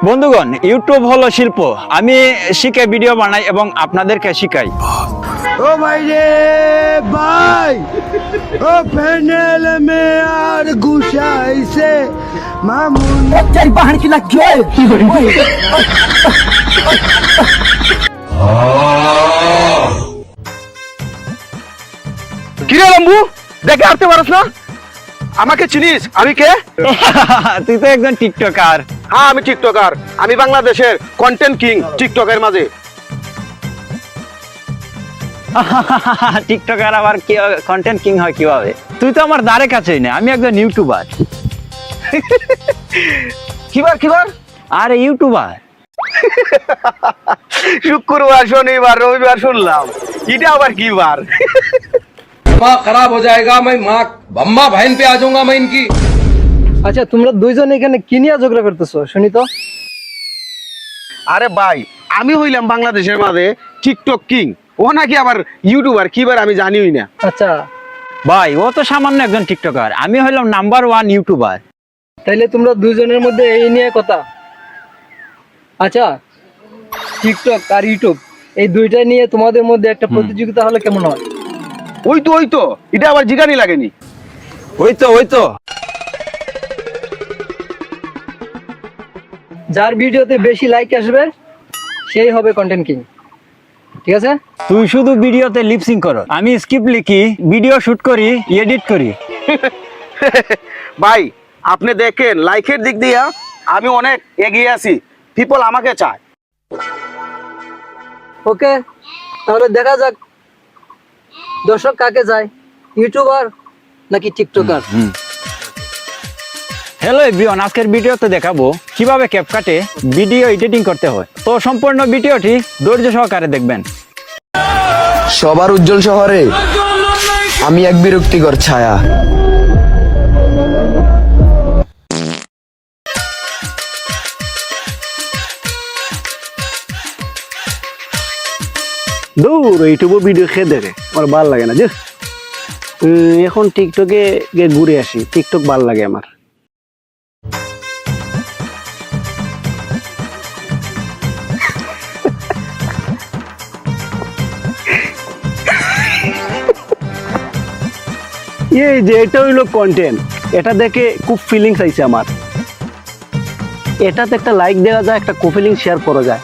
বন্ধুগণ, ইউটিউব হলো শিল্প। আমি শিখে ভিডিও বানাই এবং আপনাদেরকে শিখাই। ও ভাই রে ভাই, ও প্যানেল মে আর ঘুষাইছে মামুন চাই পাহাড় কি লাগিয়ে কি করে কিরে লম্বু, দেখে আসতে পারছ না? আমাকে চিনিস? আমি কে? তুই তো একজন টিকটকার। হ্যাঁ, আমি টিকটকার। আমি বাংলাদেশের কন্টেন্ট কিং টিকটকের মাঝে। টিকটকার আবার কি কন্টেন্ট কিং হয় কিভাবে? তুই তো আমার দ্বারে কাছেই না, আমি একজন ইউটিউবার। কিবার? আরে ইউটিউবার। শুক্রবার, শনিবার, রবিবার শুনলাম, এটা আবার কি বার? दिमाग खराब हो जाएगा। मैं माँ बम्मा बहन पे आ जाऊंगा मैं इनकी। আচ্ছা, তোমরা দুইজন এখানে কি নিয়ে ঝগড়া করতেছো শুনি তো? আরে ভাই, আমি হইলাম বাংলাদেশের মাঝে টিকটক কিং, ও নাকি আবার ইউটিউবার। কিবার আমি জানিই না। আচ্ছা, ভাই, ও তো সামান্য একজন টিকটকার, আমি হইলাম নাম্বার 1 ইউটিউবার। তাইলে তোমরা দুইজনের মধ্যে এই নিয়ে কথা। আচ্ছা, টিকটক আর ইউটিউব এই দুইটা নিয়ে তোমাদের মধ্যে একটা প্রতিযোগিতা হলে কেমন হয়? ওই তো এটা আবার জিগানি লাগেনি। ওই তো যার ভিডিওতে বেশি লাইক আসবে সেই হবে কন্টেন্ট কিং, ঠিক আছে? তুই শুধু ভিডিওতে লিপসিং করো, আমি স্ক্রিপ্ট লিখি, ভিডিও শুট করি, এডিট করি। ভাই, আপনি দেখেন লাইকের দিক দিয়ে আমি অনেক এগিয়ে আছি। পিপল আমাকে চায়। ওকে, তাহলে দেখা যাক দর্শক কাকে চায়, ইউটিউবার নাকি টিকটকার। হ্যালো এভরিওয়ান, আজকের ভিডিওতে দেখাবো কিভাবে ক্যাপকাটে ভিডিও এডিটিং করতে হয়। তো সম্পূর্ণ ভিডিওটি ধৈর্য সহকারে দেখবেন। সবার উজ্জ্বল শহরে আমি এক বিরক্তিকর ছায়া। দূর ইউটিউবে ভিডিও খেয়ে দেখে আমার ভাল লাগে না যে। এখন টিকটকে গিয়ে ঘুরে আসি, টিকটক ভাল লাগে আমার। এই যে এটা হইলো কন্টেন্ট, এটা দেখে খুব ফিলিংস আইছে আমার। এটাতে একটা লাইক দেওয়া যায়, একটা ফিলিং শেয়ার করা যায়।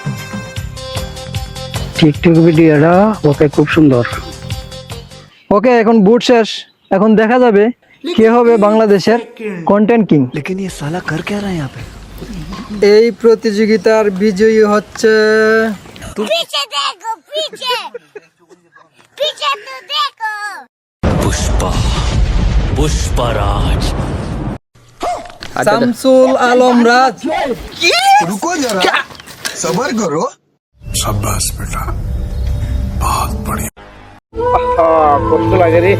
টিকটক ভিডিওটা ওকে খুব সুন্দর। ওকে, এখন বুট শেষ, এখন দেখা যাবে কে হবে বাংলাদেশের কন্টেন্ট কিং। लेकिन ये साला कर क्या रहा है यहाँ पे? এই প্রতিযোগিতার বিজয়ী হচ্ছে पीछे देखो पीछे पीछे तो देखो पुष्पराज। শামসুল আলম রাজ। रुको जरा, सबर करो। কষ্ট লাগে রে,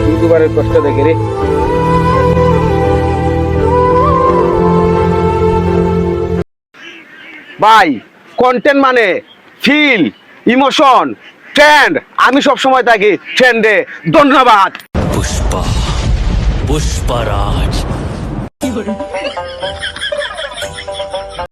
ইউটিউবারের কষ্ট দেখে রে। ভাই, কন্টেন্ট মানে ফিল, ইমোশন, ট্রেন্ড। আমি সব সময় থাকি ট্রেন্ডে। ধন্যবাদ। पुष्पराज।